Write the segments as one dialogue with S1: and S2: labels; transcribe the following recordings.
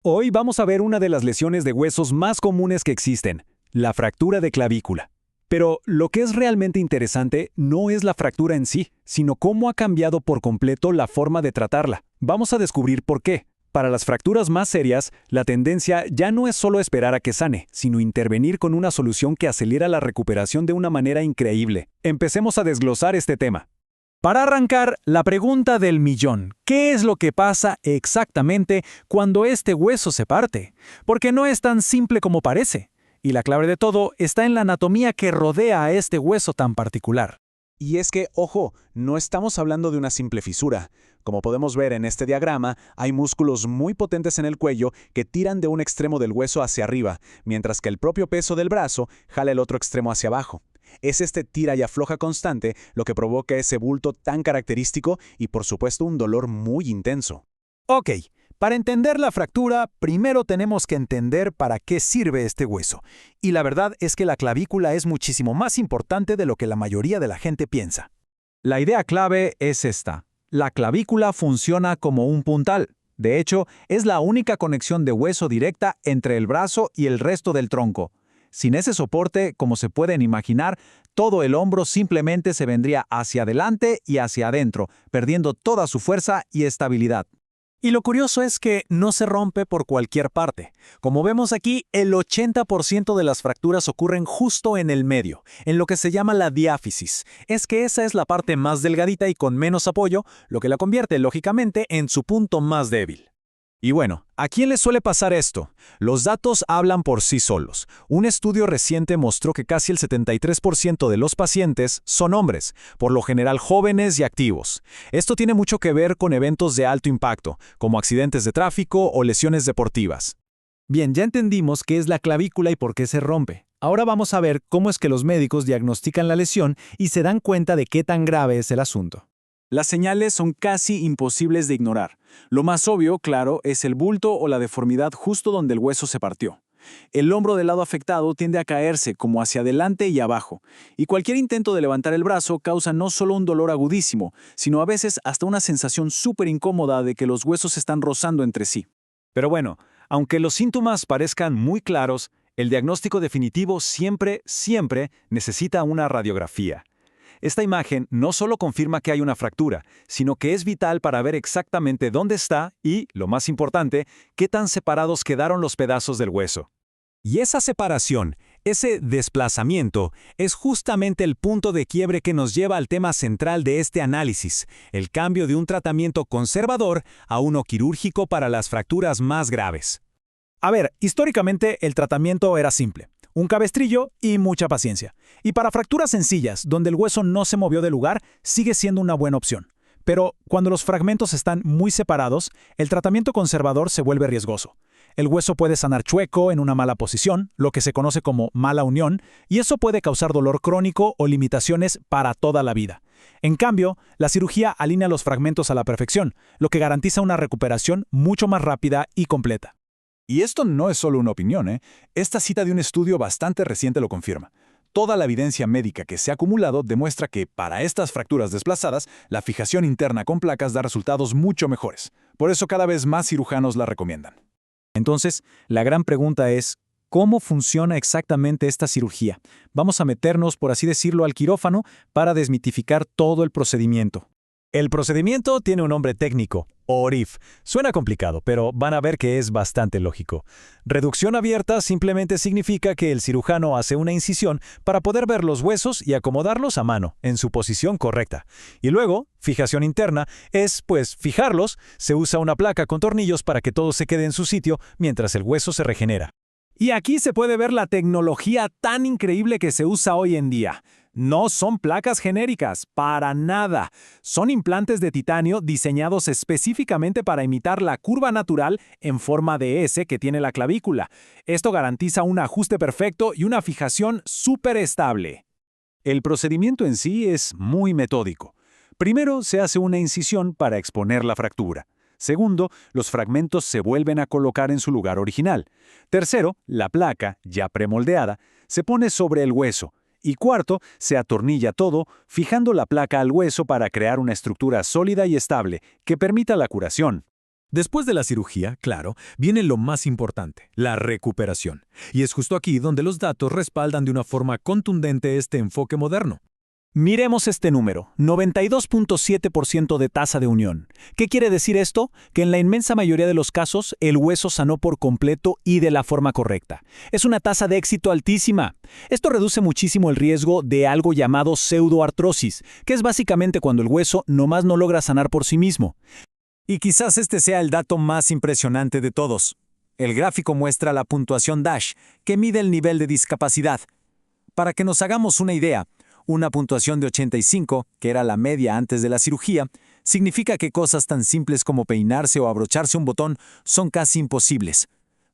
S1: Hoy vamos a ver una de las lesiones de huesos más comunes que existen, la fractura de clavícula. Pero lo que es realmente interesante no es la fractura en sí, sino cómo ha cambiado por completo la forma de tratarla. Vamos a descubrir por qué. Para las fracturas más serias, la tendencia ya no es solo esperar a que sane, sino intervenir con una solución que acelera la recuperación de una manera increíble. Empecemos a desglosar este tema. Para arrancar, la pregunta del millón: ¿qué es lo que pasa exactamente cuando este hueso se parte? Porque no es tan simple como parece. Y la clave de todo está en la anatomía que rodea a este hueso tan particular.
S2: Y es que, ojo, no estamos hablando de una simple fisura. Como podemos ver en este diagrama, hay músculos muy potentes en el cuello que tiran de un extremo del hueso hacia arriba, mientras que el propio peso del brazo jala el otro extremo hacia abajo. Es este tira y afloja constante lo que provoca ese bulto tan característico y, por supuesto, un dolor muy intenso.
S3: Ok, para entender la fractura, primero tenemos que entender para qué sirve este hueso. Y la verdad es que la clavícula es muchísimo más importante de lo que la mayoría de la gente piensa. La idea clave es esta: la clavícula funciona como un puntal. De hecho, es la única conexión de hueso directa entre el brazo y el resto del tronco. Sin ese soporte, como se pueden imaginar, todo el hombro simplemente se vendría hacia adelante y hacia adentro, perdiendo toda su fuerza y estabilidad. Y lo curioso es que no se rompe por cualquier parte. Como vemos aquí, el 80% de las fracturas ocurren justo en el medio, en lo que se llama la diáfisis. Es que esa es la parte más delgadita y con menos apoyo, lo que la convierte, lógicamente, en su punto más débil. Y bueno, ¿a quién le suele pasar esto? Los datos hablan por sí solos. Un estudio reciente mostró que casi el 73% de los pacientes son hombres, por lo general jóvenes y activos. Esto tiene mucho que ver con eventos de alto impacto, como accidentes de tráfico o lesiones deportivas.
S1: Bien, ya entendimos qué es la clavícula y por qué se rompe. Ahora vamos a ver cómo es que los médicos diagnostican la lesión y se dan cuenta de qué tan grave es el asunto.
S2: Las señales son casi imposibles de ignorar. Lo más obvio, claro, es el bulto o la deformidad justo donde el hueso se partió. El hombro del lado afectado tiende a caerse como hacia adelante y abajo, y cualquier intento de levantar el brazo causa no solo un dolor agudísimo, sino a veces hasta una sensación súper incómoda de que los huesos están rozando entre sí.
S1: Pero bueno, aunque los síntomas parezcan muy claros, el diagnóstico definitivo siempre necesita una radiografía. Esta imagen no solo confirma que hay una fractura, sino que es vital para ver exactamente dónde está y, lo más importante, qué tan separados quedaron los pedazos del hueso. Y esa separación, ese desplazamiento, es justamente el punto de quiebre que nos lleva al tema central de este análisis: el cambio de un tratamiento conservador a uno quirúrgico para las fracturas más graves.
S3: A ver, históricamente el tratamiento era simple: un cabestrillo y mucha paciencia. Y para fracturas sencillas, donde el hueso no se movió de lugar, sigue siendo una buena opción. Pero cuando los fragmentos están muy separados, el tratamiento conservador se vuelve riesgoso. El hueso puede sanar chueco en una mala posición, lo que se conoce como mala unión, y eso puede causar dolor crónico o limitaciones para toda la vida. En cambio, la cirugía alinea los fragmentos a la perfección, lo que garantiza una recuperación mucho más rápida y completa.
S4: Y esto no es solo una opinión, ¿eh? Esta cita de un estudio bastante reciente lo confirma. Toda la evidencia médica que se ha acumulado demuestra que, para estas fracturas desplazadas, la fijación interna con placas da resultados mucho mejores. Por eso cada vez más cirujanos la recomiendan.
S3: Entonces, la gran pregunta es: ¿cómo funciona exactamente esta cirugía? Vamos a meternos, por así decirlo, al quirófano para desmitificar todo el procedimiento.
S1: El procedimiento tiene un nombre técnico: ORIF. Suena complicado, pero van a ver que es bastante lógico. Reducción abierta simplemente significa que el cirujano hace una incisión para poder ver los huesos y acomodarlos a mano, en su posición correcta. Y luego, fijación interna es, pues, fijarlos. Se usa una placa con tornillos para que todo se quede en su sitio mientras el hueso se regenera.
S3: Y aquí se puede ver la tecnología tan increíble que se usa hoy en día. No son placas genéricas, para nada. Son implantes de titanio diseñados específicamente para imitar la curva natural en forma de S que tiene la clavícula. Esto garantiza un ajuste perfecto y una fijación súper estable.
S2: El procedimiento en sí es muy metódico. Primero se hace una incisión para exponer la fractura. Segundo, los fragmentos se vuelven a colocar en su lugar original. Tercero, la placa, ya premoldeada, se pone sobre el hueso. Y cuarto, se atornilla todo, fijando la placa al hueso para crear una estructura sólida y estable que permita la curación.
S5: Después de la cirugía, claro, viene lo más importante, la recuperación. Y es justo aquí donde los datos respaldan de una forma contundente este enfoque moderno.
S3: Miremos este número, 92.7% de tasa de unión. ¿Qué quiere decir esto? Que en la inmensa mayoría de los casos, el hueso sanó por completo y de la forma correcta. Es una tasa de éxito altísima. Esto reduce muchísimo el riesgo de algo llamado pseudoartrosis, que es básicamente cuando el hueso nomás no logra sanar por sí mismo.
S1: Y quizás este sea el dato más impresionante de todos. El gráfico muestra la puntuación DASH, que mide el nivel de discapacidad. Para que nos hagamos una idea, una puntuación de 85, que era la media antes de la cirugía, significa que cosas tan simples como peinarse o abrocharse un botón son casi imposibles.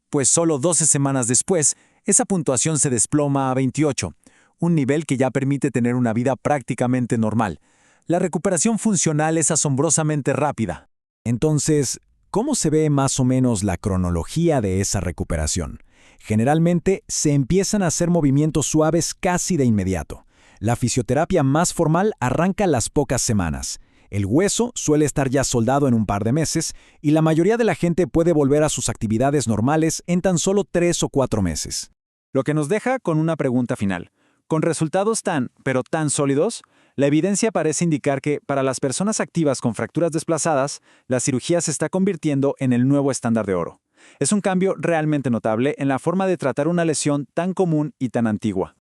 S1: Pues solo 12 semanas después, esa puntuación se desploma a 28, un nivel que ya permite tener una vida prácticamente normal. La recuperación funcional es asombrosamente rápida.
S3: Entonces, ¿cómo se ve más o menos la cronología de esa recuperación? Generalmente, se empiezan a hacer movimientos suaves casi de inmediato. La fisioterapia más formal arranca a las pocas semanas. El hueso suele estar ya soldado en un par de meses y la mayoría de la gente puede volver a sus actividades normales en tan solo 3 o 4 meses.
S1: Lo que nos deja con una pregunta final. Con resultados pero tan sólidos, la evidencia parece indicar que, para las personas activas con fracturas desplazadas, la cirugía se está convirtiendo en el nuevo estándar de oro. Es un cambio realmente notable en la forma de tratar una lesión tan común y tan antigua.